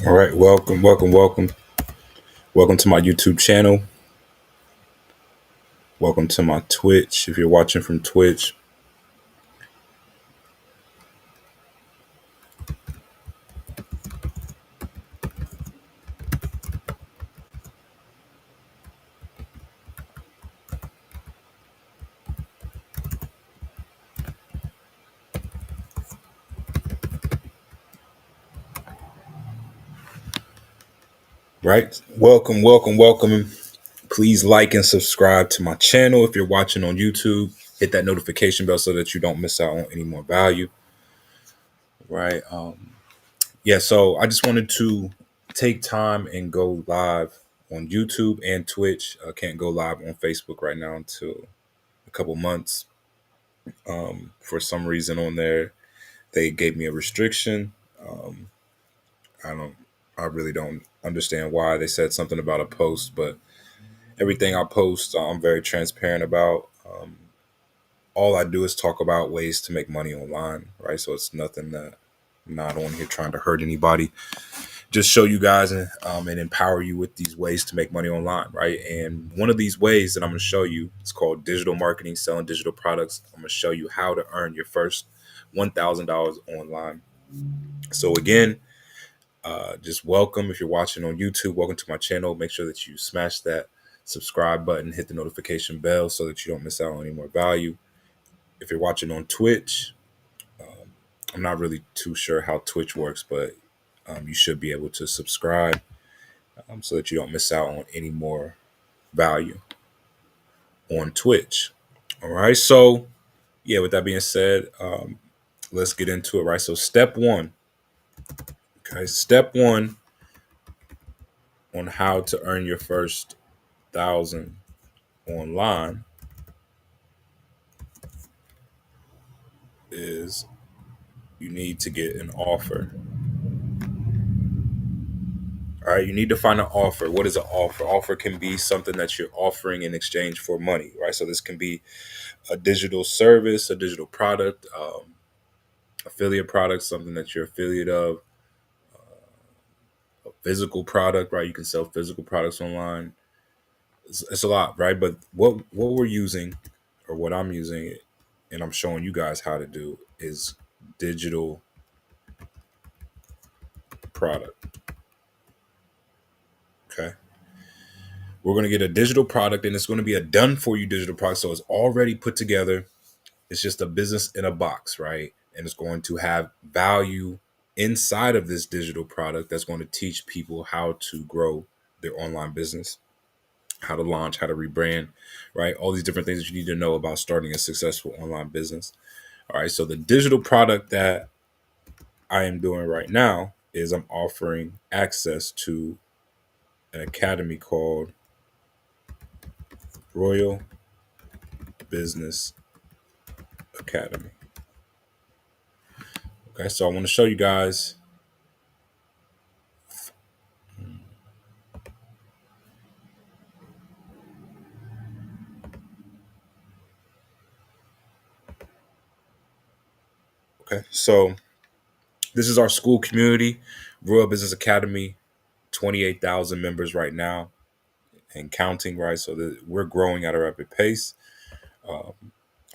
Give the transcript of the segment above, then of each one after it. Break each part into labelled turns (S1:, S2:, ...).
S1: All right, welcome to my YouTube channel. Welcome to my Twitch. If you're watching from Twitch, right? Welcome. Please like and subscribe to my channel if you're watching on YouTube. Hit that notification bell so that you don't miss out on any more value, right? Yeah. So I just wanted to take time and go live on YouTube and Twitch. I can't go live on Facebook right now until a couple months. For some reason on there, they gave me a restriction. Um, I don't. I really don't understand why they said something about a post, but everything I post, I'm very transparent about. All I do is talk about ways to make money online, right? So it's nothing that I'm not on here trying to hurt anybody. Just show you guys and empower you with these ways to make money online, right? And one of these ways that I'm going to show you is called digital marketing, selling digital products. I'm going to show you how to earn your first $1,000 online. So again, just welcome. If you're watching on YouTube, welcome to my channel. Make sure that you smash that subscribe button, hit the notification bell so that you don't miss out on any more value. If you're watching on Twitch, I'm not really too sure how Twitch works, but you should be able to subscribe so that you don't miss out on any more value on Twitch. All right. So, yeah, with that being said, let's get into it, right? So, step one. Okay. Step one on how to earn your first thousand online is you need to get an offer. All right, you need to find an offer. What is an offer? Offer can be something that you're offering in exchange for money, right? So this can be a digital service, a digital product, affiliate product, something that you're affiliate of, a physical product, right? You can sell physical products online. It's a lot, right? But what we're using, or what I'm using, and I'm showing you guys how to do is digital product. Okay. We're going to get a digital product and it's going to be a done for you digital product. So it's already put together. It's just a business in a box, right? And it's going to have value inside of this digital product that's going to teach people how to grow their online business, how to launch, how to rebrand, right? All these different things that you need to know about starting a successful online business. All right. So the digital product that I am doing right now is I'm offering access to an academy called Royal Business Academy. Okay, so I want to show you guys. Okay, so this is our school community, Royal Business Academy, 28,000 members right now and counting, right? So we're growing at a rapid pace. I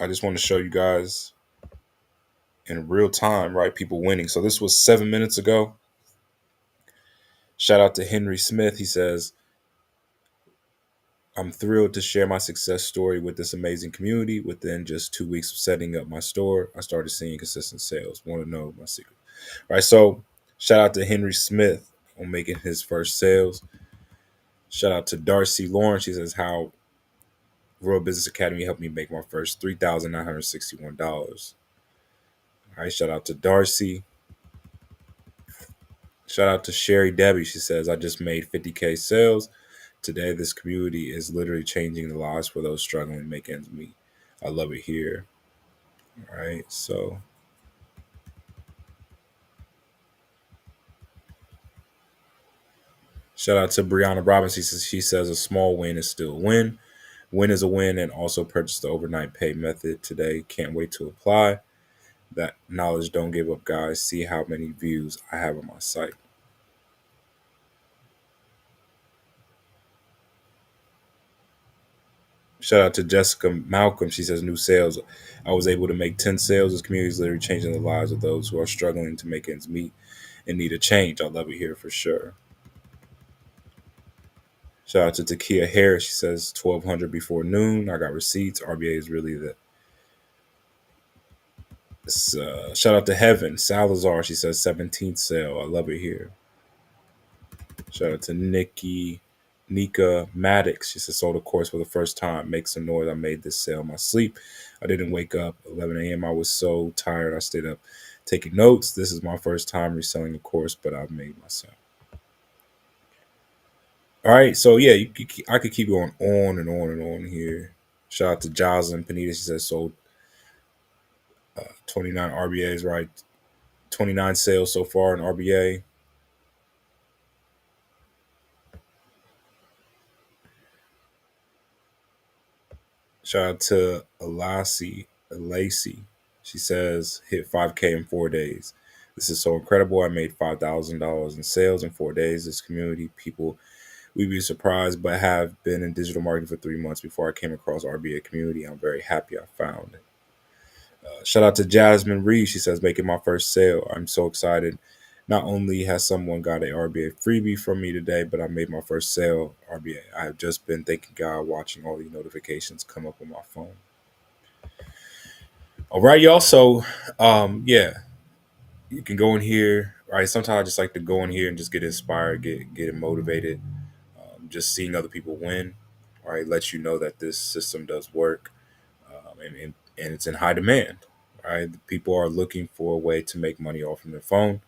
S1: just want to show you guys in real time, right? People winning. So this was 7 minutes ago. Shout out to Henry Smith. He says, I'm thrilled to share my success story with this amazing community. Within just 2 weeks of setting up my store, I started seeing consistent sales. Want to know my secret? Right. So shout out to Henry Smith on making his first sales. Shout out to Darcy Lawrence. She says how Royal Business Academy helped me make my first $3,961. All right. Shout out to Darcy. Shout out to Sherry Debbie. She says I just made 50K sales. Today, this community is literally changing the lives for those struggling to make ends meet. I love it here. All right. So shout out to Brianna Robinson. She says a small win is still a win. Win is a win, and also purchase the overnight pay method today. Can't wait to apply that knowledge. Don't give up, guys. See how many views I have on my site. Shout out to Jessica Malcolm. She says new sales. I was able to make 10 sales. This community is literally changing the lives of those who are struggling to make ends meet and need a change. I love it here for sure. Shout out to Takia Harris. She says 1200 before noon. I got receipts. RBA is really the. Shout out to Heaven Salazar. She says 17th sale. I love it here. Shout out to Nika Maddox. She says sold a course for the first time. Make some noise. I made this sale in my sleep. I didn't wake up 11 a.m. I was so tired. I stayed up taking notes. This is my first time reselling the course, but I've made my sale. All right, so yeah, I could keep going on and on and on here. Shout out to Jocelyn Panita. She says sold 29 RBAs, right? 29 sales so far in RBA. Shout out to Lacey. She says hit 5K in 4 days. This is so incredible. I made $5,000 in sales in 4 days. This community, people, we'd be surprised, but have been in digital marketing for 3 months before I came across RBA community. I'm very happy I found it. Shout out to Jasmine Reed. She says, making my first sale. I'm so excited. Not only has someone got a RBA freebie from me today, but I made my first sale RBA. I have just been thanking God watching all these notifications come up on my phone. All right, y'all. So, yeah, you can go in here. Right. Sometimes I just like to go in here and just get inspired, get motivated. Just seeing other people win. All right, lets you know that this system does work, and it's in high demand. Right, people are looking for a way to make money off from their phone,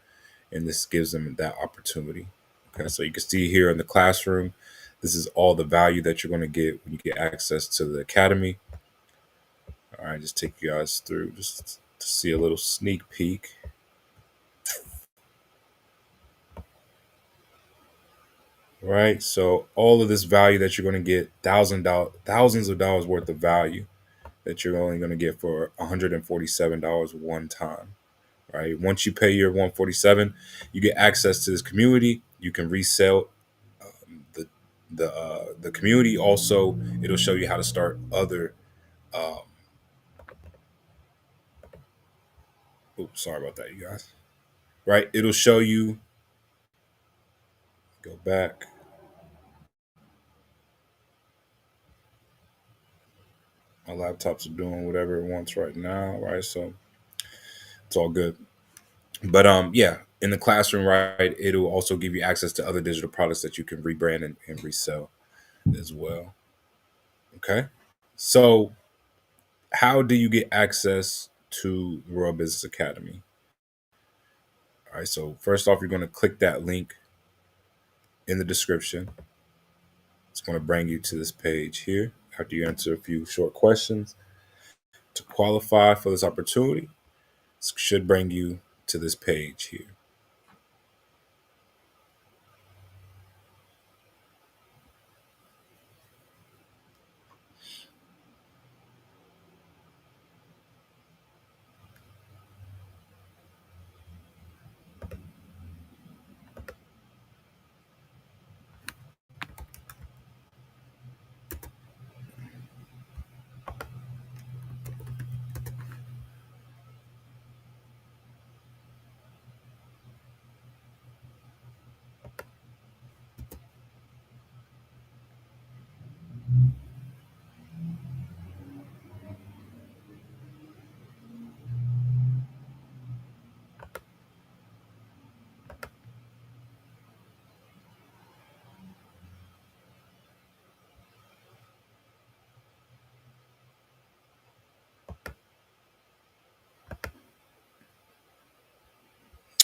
S1: and this gives them that opportunity. Okay, so you can see here in the classroom, this is all the value that you're going to get when you get access to the academy. All right, just take you guys through just to see a little sneak peek. Right, so all of this value that you're going to get, thousands of dollars worth of value that you're only going to get for $147 one time. Right, once you pay your 147, you get access to this community. You can resell the the community. Also, it'll show you how to start other. Um, oops, sorry about that, you guys. Right, it'll show you. Go back. My laptops are doing whatever it wants right now. Right, so it's all good. But yeah, in the classroom, right, it'll also give you access to other digital products that you can rebrand and resell as well. Okay, so how do you get access to the Royal Business Academy? All right, so first off, you're going to click that link in the description. It's going to bring you to this page here. After you answer a few short questions to qualify for this opportunity, it should bring you to this page here.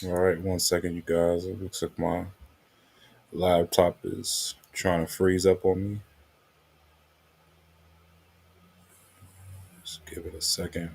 S1: All right, 1 second, you guys. It looks like my laptop is trying to freeze up on me. Just give it a second.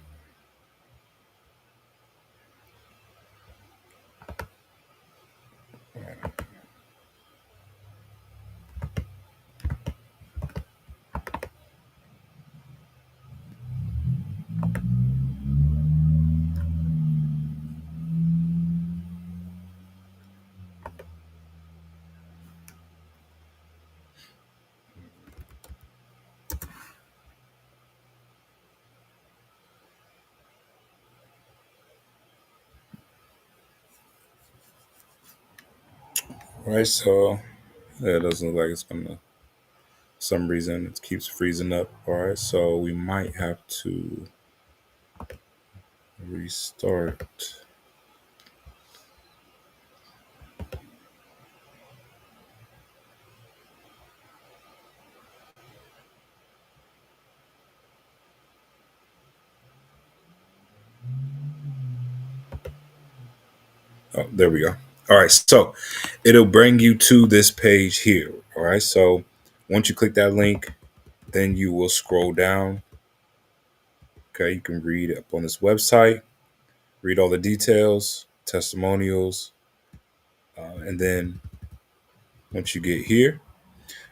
S1: All right, so yeah, it doesn't look like it's gonna. For some reason it keeps freezing up. All right, so we might have to restart. Oh, there we go. All right, so it'll bring you to this page here. All right, so once you click that link, then you will scroll down. Okay, you can read up on this website, read all the details, testimonials, and then once you get here,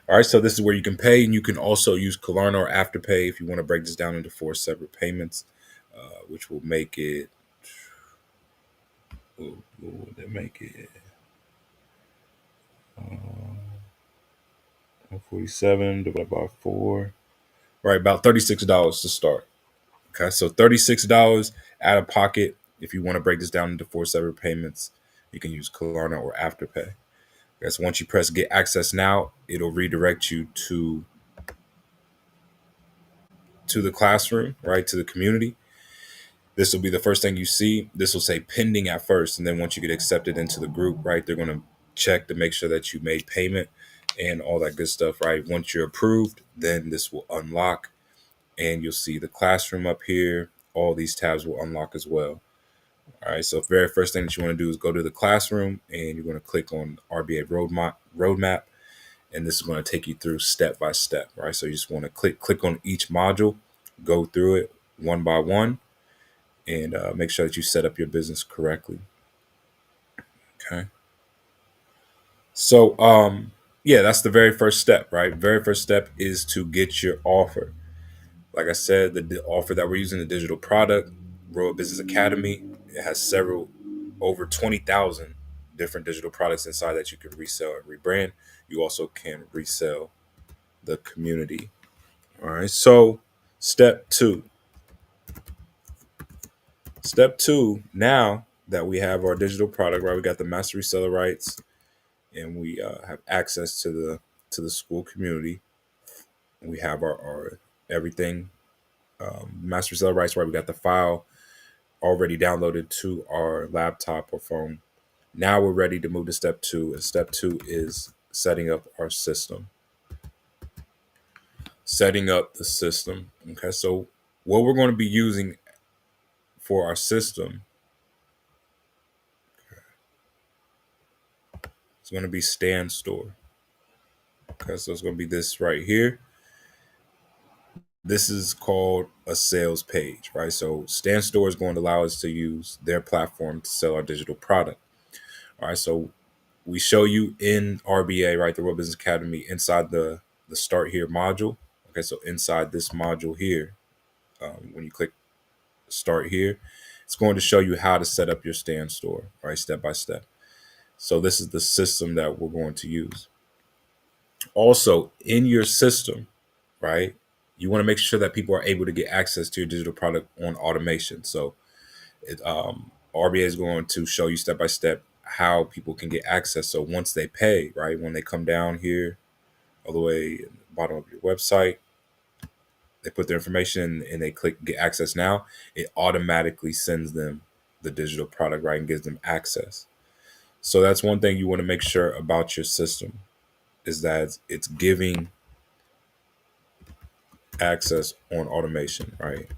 S1: all right, so this is where you can pay, and you can also use Klarna or Afterpay if you want to break this down into 4 separate payments, which will make it. What would that make it? 147 divided by 4. Right, about $36 to start. Okay, so $36 out of pocket. If you want to break this down into 4 separate payments, you can use Klarna or Afterpay. Okay, so once you press Get Access Now, it'll redirect you to the classroom, right, to the community. This will be the first thing you see. This will say pending at first, and then once you get accepted into the group, right, they're going to check to make sure that you made payment and all that good stuff, right? Once you're approved, then this will unlock, and you'll see the classroom up here. All these tabs will unlock as well. All right, so the very first thing that you want to do is go to the classroom, and you're going to click on RBA roadmap, and this is going to take you through step by step, right? So you just want to click on each module, go through it one by one, and make sure that you set up your business correctly. Okay. So, yeah, that's the very first step, right? Very first step is to get your offer. Like I said, the offer that we're using, the digital product, Royal Business Academy, it has over 20,000 different digital products inside that you can resell and rebrand. You also can resell the community. All right. So, step two. Step two, now that we have our digital product, right? We got the master reseller rights, and we have access to the school community. We have our everything master reseller rights, right? We got the file already downloaded to our laptop or phone. Now we're ready to move to step two, and step two is setting up our system. Setting up the system. Okay, so what we're going to be using for our system is going to be StanStore. Okay, so it's going to be this right here. This is called a sales page, right? So StanStore is going to allow us to use their platform to sell our digital product. All right, so we show you in RBA, right, the Royal Business Academy, inside the Start Here module. Okay, so inside this module here, when you click Start Here, it's going to show you how to set up your StanStore, right, step by step. So this is the system that we're going to use. Also, in your system, right, you want to make sure that people are able to get access to your digital product on automation. So RBA is going to show you step by step how people can get access. So once they pay, right, when they come down here all the way at the bottom of your website, they put their information and they click get access now, it automatically sends them the digital product, right, and gives them access. So that's one thing you want to make sure about your system, is that it's giving access on automation, right?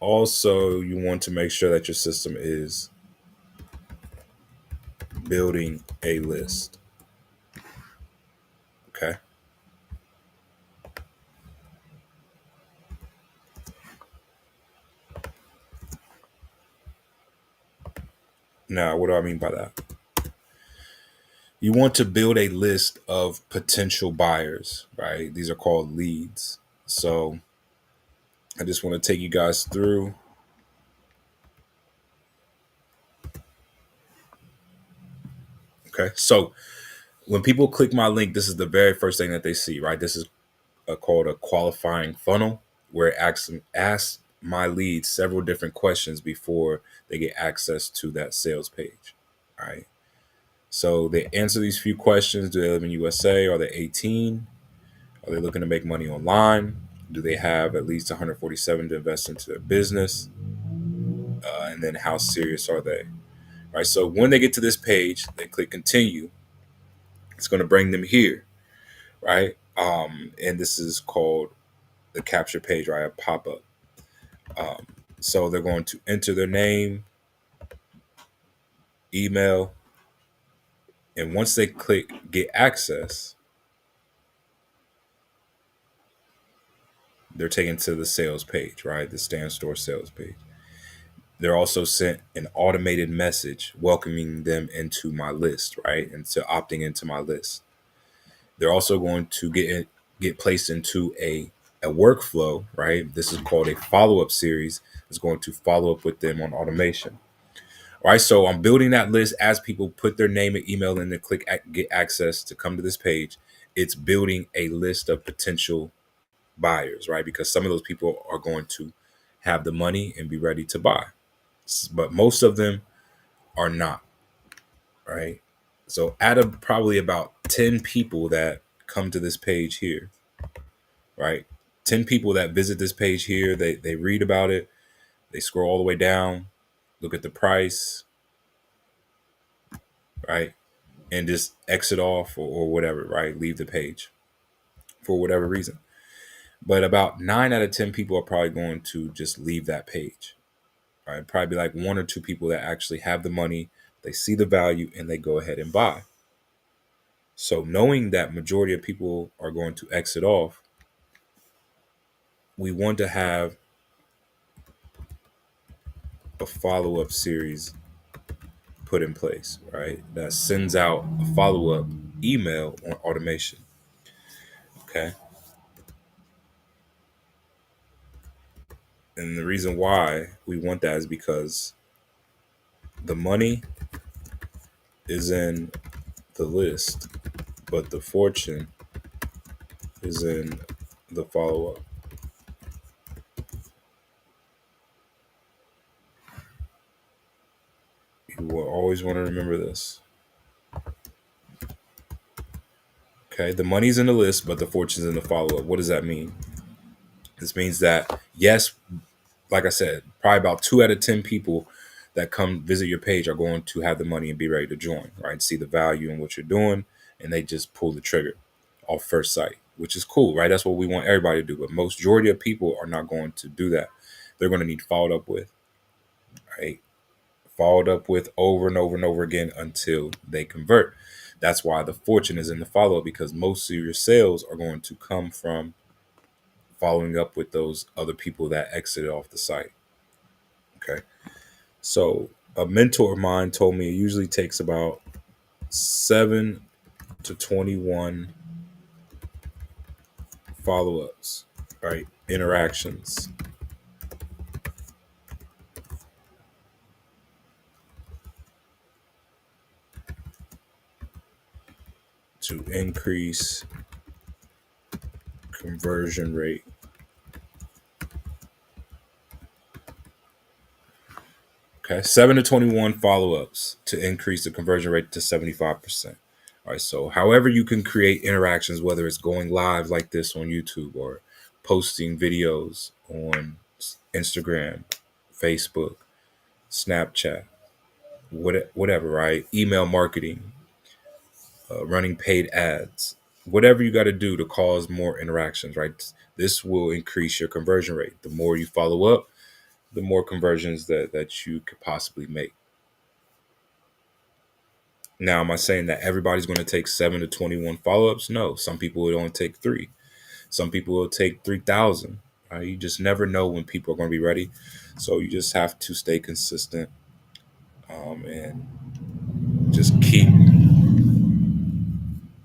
S1: Also, you want to make sure that your system is building a list. Okay. Now, what do I mean by that? You want to build a list of potential buyers, right? These are called leads. So I just want to take you guys through. Okay. So when people click my link, this is the very first thing that they see, right? This is called a qualifying funnel. where it asks my leads several different questions before they get access to that sales page. All right. So they answer these few questions. Do they live in USA? Are they 18? Are they looking to make money online? Do they have at least 147 to invest into their business? And then how serious are they? All right. So when they get to this page, they click continue. It's going to bring them here, right? And this is called the capture page, right? A pop up. Um, so they're going to enter their name, email, and once they click get access, they're taken to the sales page, right? The Stan Store sales page. They're also sent an automated message welcoming them into my list, right? And to opting into my list. They're also going to get placed into a workflow, right? This is called a follow-up series. It's going to follow up with them on automation. All right, so I'm building that list as people put their name and email in and click get access to come to this page. It's building a list of potential buyers, right? Because some of those people are going to have the money and be ready to buy, but most of them are not, right? So out of probably about 10 people that come to this page here, right? 10 people that visit this page here, they read about it, they scroll all the way down, look at the price, right? And just exit off or whatever, right? Leave the page for whatever reason. But about 9 out of 10 people are probably going to just leave that page. Right? Probably like 1 or 2 people that actually have the money, they see the value, and they go ahead and buy. So knowing that majority of people are going to exit off, we want to have a follow-up series put in place, right? That sends out a follow-up email on automation. Okay. And the reason why we want that is because the money is in the list, but the fortune is in the follow-up. You will always want to remember this. Okay, the money's in the list, but the fortune's in the follow-up. What does that mean? This means that, yes, like I said, probably about 2 out of 10 people that come visit your page are going to have the money and be ready to join, right? See the value in what you're doing, and they just pull the trigger off first sight, which is cool, right? That's what we want everybody to do. But majority of people are not going to do that. They're going to need followed up with, right? Followed up with over and over and over again until they convert. That's why the fortune is in the follow up, because most of your sales are going to come from following up with those other people that exited off the site. Okay. So a mentor of mine told me it usually takes about 7 to 21 follow ups, right? Interactions to increase conversion rate. Okay, 7 to 21 follow-ups to increase the conversion rate to 75%. All right, so however you can create interactions, whether it's going live like this on YouTube or posting videos on Instagram, Facebook, Snapchat, whatever, right? Email marketing, running paid ads, whatever you got to do to cause more interactions, right? This will increase your conversion rate. The more you follow up, the more conversions that you could possibly make. Now, am I saying that everybody's going to take 7 to 21 follow-ups? No. Some people will only take 3. Some people will take 3,000. You just never know when people are going to be ready. So you just have to stay consistent, and just keep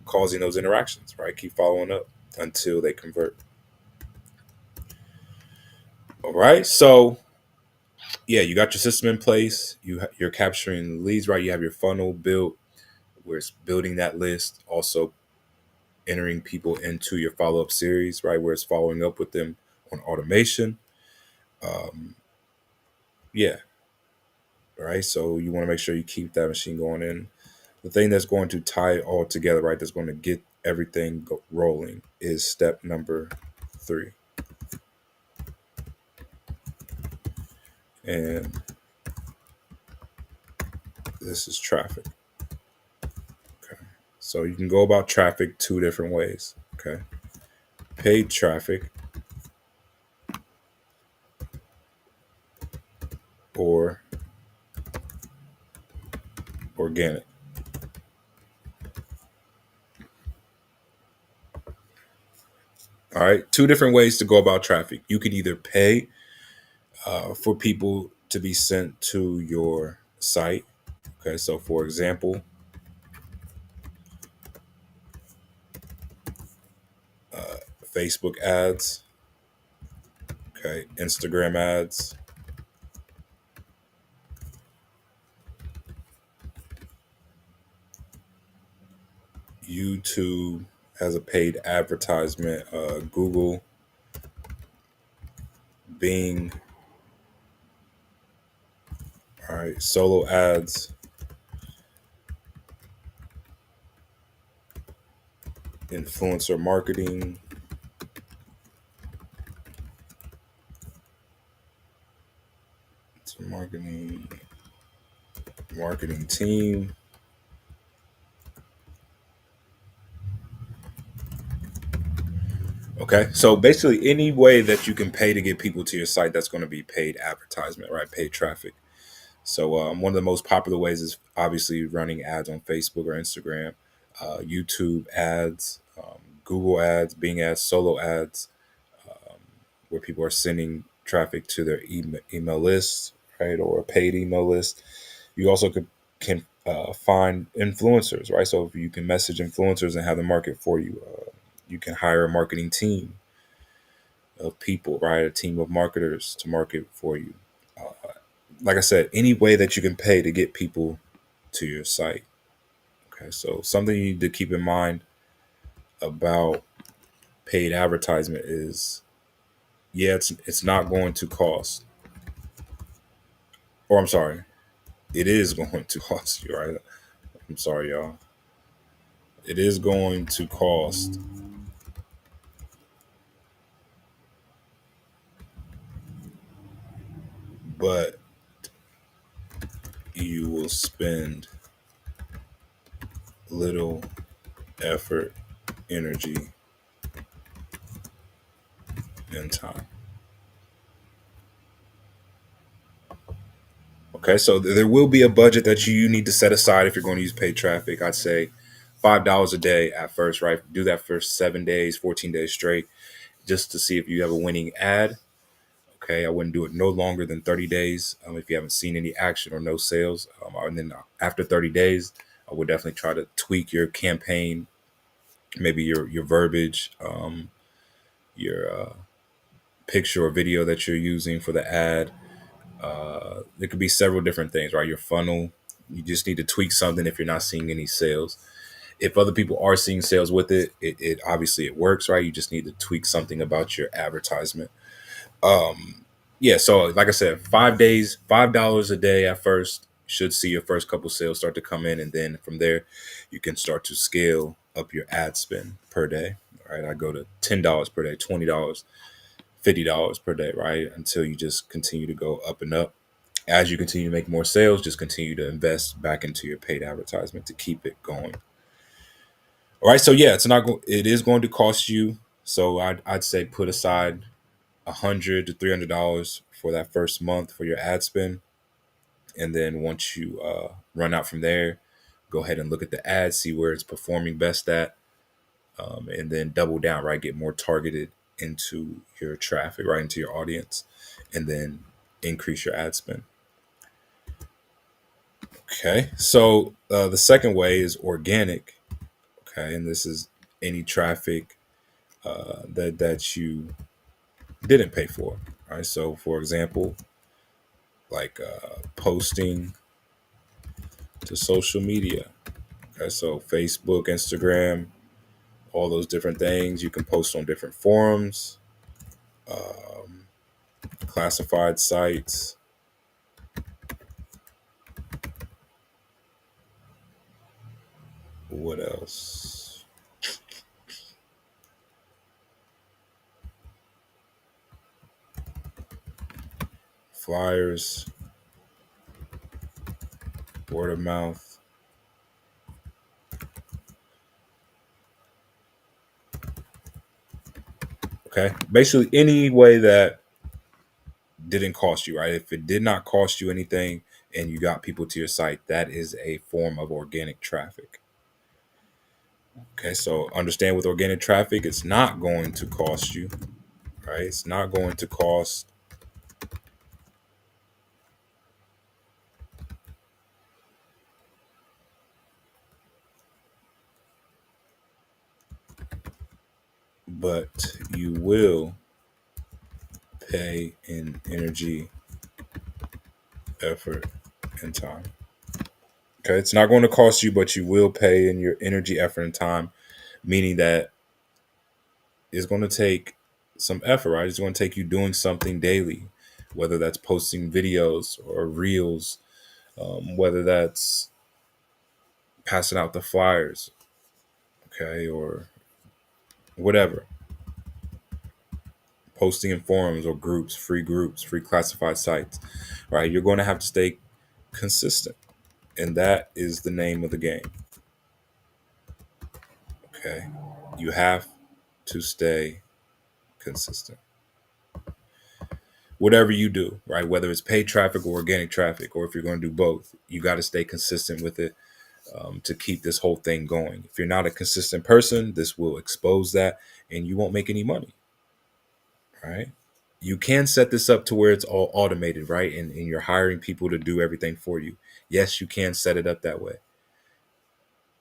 S1: causing those interactions, right? Keep following up until they convert. All right. So, yeah, you got your system in place. You're capturing leads, right? You have your funnel built where it's building that list. Also, entering people into your follow-up series, right, where it's following up with them on automation. Yeah, right. So you want to make sure you keep that machine going in. The thing that's going to tie it all together, right, that's going to get everything rolling is step number 3. And this is traffic. Okay. So you can go about traffic 2 different ways. Okay. Paid traffic or organic. All right. 2 different ways to go about traffic. You could either pay for people to be sent to your site. Okay. So, for example, Facebook ads, okay, Instagram ads, YouTube has a paid advertisement, Google, Bing, all right, solo ads, influencer marketing, marketing, marketing team. Okay, so basically any way that you can pay to get people to your site, that's going to be paid advertisement, right? Paid traffic. So one of the most popular ways is obviously running ads on Facebook or Instagram, YouTube ads, Google ads, Bing ads, solo ads, where people are sending traffic to their email list, right, or a paid email list. You also can find influencers, right? So if you can message influencers and have them market for you, you can hire a marketing team of people, right? A team of marketers to market for you. Like I said, any way that you can pay to get people to your site. Okay, so something you need to keep in mind about paid advertisement is, yeah, it's not going to cost, or I'm sorry, it is going to cost you, right? I'm sorry, y'all. It is going to cost, but you will spend little effort, energy, and time. Okay, so there will be a budget that you need to set aside if you're going to use paid traffic. I'd say $5 a day at first, right? Do that for 7 days, 14 days straight, just to see if you have a winning ad. Okay, I wouldn't do it no longer than 30 days if you haven't seen any action or no sales. And then after 30 days, I would definitely try to tweak your campaign, maybe your verbiage, your picture or video that you're using for the ad. There could be several different things, right? Your funnel, you just need to tweak something if you're not seeing any sales. If other people are seeing sales with it obviously it works, right? You just need to tweak something about your advertisement. Yeah, so like I said, 5 days, $5 a day at first, should see your first couple sales start to come in, and then from there you can start to scale up your ad spend per day. Right, I go to $10 per day, $20, $50 per day, right? Until you just continue to go up and up. As you continue to make more sales, just continue to invest back into your paid advertisement to keep it going. All right, so yeah, it is going to cost you. So I'd say put aside $100 to $300 for that first month for your ad spend, and then once you run out from there, go ahead and look at the ads, see where it's performing best at, and then double down, right? Get more targeted into your traffic, right, into your audience, and then increase your ad spend. Okay, so the second way is organic. Okay, and this is any traffic that you didn't pay for. Right, so for example, like posting to social media. Okay, so Facebook, Instagram, all those different things. You can post on different forums. um, classified sites. What else? Flyers, word of mouth. Okay. Basically, any way that didn't cost you, right? If it did not cost you anything and you got people to your site, that is a form of organic traffic. Okay. So understand with organic traffic, it's not going to cost you, right? It's not going to cost. But you will pay in energy, effort, and time. Okay, it's not going to cost you, but you will pay in your energy, effort, and time, meaning that it's going to take some effort, right? It's going to take you doing something daily, whether that's posting videos or reels, whether that's passing out the flyers, okay, or whatever, posting in forums or groups, free classified sites, right? You're going to have to stay consistent, and that is the name of the game. Okay, you have to stay consistent. Whatever you do, right? Whether it's paid traffic or organic traffic, or if you're going to do both, you got to stay consistent with it to keep this whole thing going. If you're not a consistent person, this will expose that and you won't make any money, right? You can set this up to where it's all automated, right? And you're hiring people to do everything for you. Yes, you can set it up that way,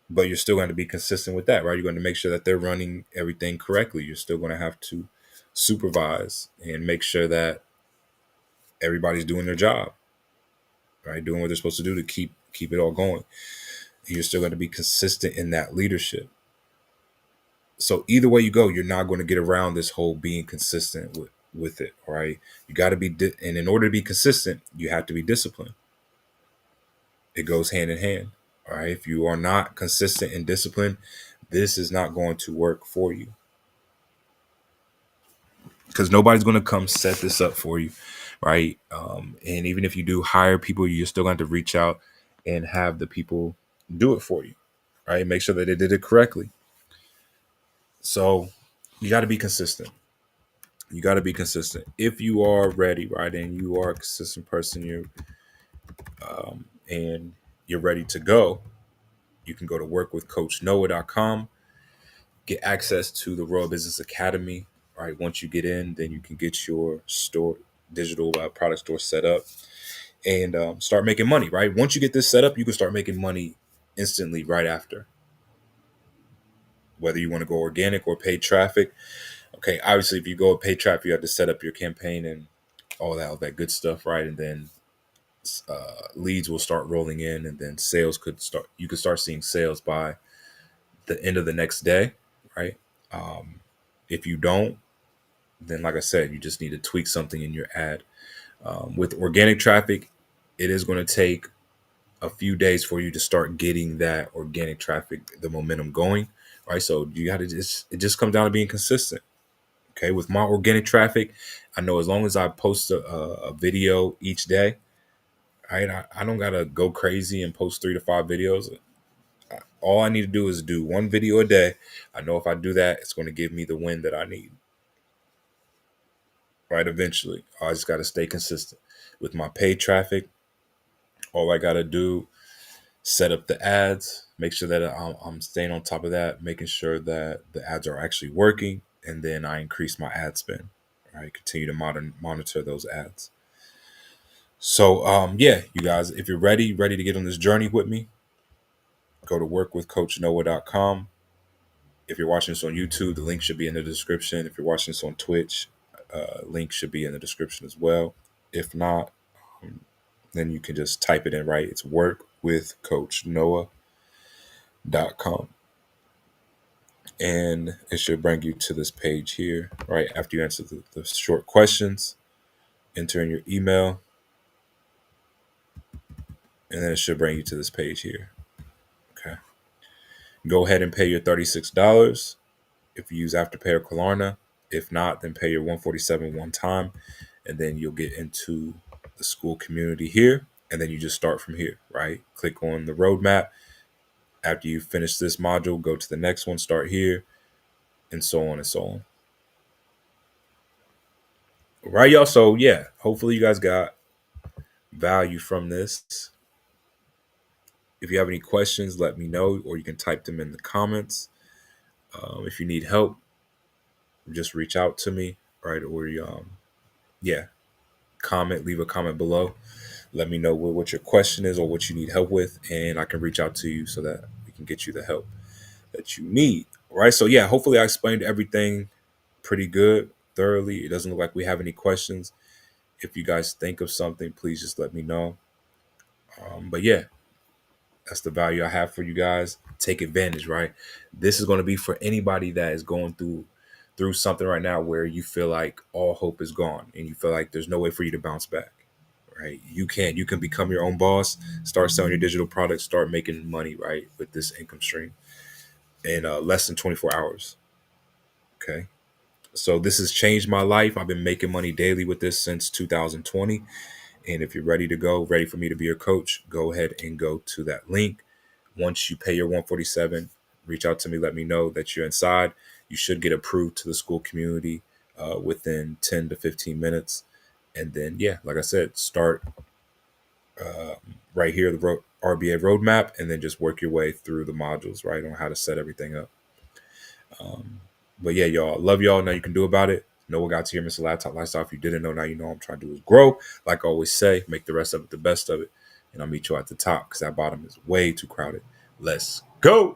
S1: but you're still going to be consistent with that, right? You're going to make sure that they're running everything correctly. You're still going to have to supervise and make sure that everybody's doing their job, right? Doing what they're supposed to do to keep it all going. And you're still going to be consistent in that leadership. So either way you go, you're not going to get around this whole being consistent with it, right? You got to be, and in order to be consistent, you have to be disciplined. It goes hand in hand, all right? If you are not consistent and disciplined, this is not going to work for you because nobody's going to come set this up for you, right? And even if you do hire people, you're still going to reach out and have the people do it for you, right? Make sure that they did it correctly. So you got to be consistent. You got to be consistent. If you are ready, right, and you are a consistent person, and you're ready to go, you can go to workwithcoachnoah.com, get access to the Royal Business Academy. Right, once you get in, then you can get your store, digital product store set up, and start making money. Right, once you get this set up, you can start making money instantly right after. Whether you want to go organic or paid traffic. Okay, obviously, if you go with paid traffic, you have to set up your campaign and all that good stuff, right? And then leads will start rolling in, and then sales could start. You could start seeing sales by the end of the next day, right? If you don't, then like I said, you just need to tweak something in your ad. With organic traffic, it is going to take a few days for you to start getting that organic traffic, the momentum going, right? So you got to it just comes down to being consistent. Okay, with my organic traffic, I know as long as I post a video each day, right, I don't gotta go crazy and post 3 to 5 videos. All I need to do is do one video a day. I know if I do that, it's going to give me the win that I need. Right, eventually, I just got to stay consistent with my paid traffic. All I got to do, set up the ads, make sure that I'm staying on top of that, making sure that the ads are actually working, and then I increase my ad spend. Right, continue to monitor those ads. So, yeah, you guys, if you're ready to get on this journey with me, go to workwithcoachnoah.com. If you're watching this on YouTube, the link should be in the description. If you're watching this on Twitch, link should be in the description as well. If not, then you can just type it in, right? It's workwithcoachnoah.com. And it should bring you to this page here, right? After you answer the short questions, enter in your email, and then it should bring you to this page here. Okay. Go ahead and pay your $36 if you use Afterpay or Klarna. If not, then pay your $147 one time, and then you'll get into the school community here, and then you just start from here, right? Click on the roadmap. After you finish this module, go to the next one, start here, and so on and so on. Right, y'all? So yeah, hopefully you guys got value from this. If you have any questions, let me know, or you can type them in the comments. If you need help, just reach out to me, right? Or yeah, leave a comment below. Let me know what your question is or what you need help with, and I can reach out to you so that we can get you the help that you need. All right. So yeah, hopefully I explained everything pretty good, thoroughly. It doesn't look like we have any questions. If you guys think of something, please just let me know. But yeah, that's the value I have for you guys. Take advantage, right? This is going to be for anybody that is going through something right now where you feel like all hope is gone and you feel like there's no way for you to bounce back. Right? You can become your own boss, start selling your digital products, start making money, right, with this income stream in less than 24 hours. Okay. So this has changed my life. I've been making money daily with this since 2020. And if you're ready to go, ready for me to be your coach, go ahead and go to that link. Once you pay your 147, reach out to me, let me know that you're inside. You should get approved to the school community within 10 to 15 minutes. And then, yeah, like I said, start right here, the RBA roadmap, and then just work your way through the modules, right, on how to set everything up. But yeah, y'all, love y'all. Now you can do about it. Know what got to here, Mr. Laptop Lifestyle. If you didn't know, now you know. What I'm trying to do is grow. Like I always say, make the rest of it the best of it. And I'll meet you at the top because that bottom is way too crowded. Let's go.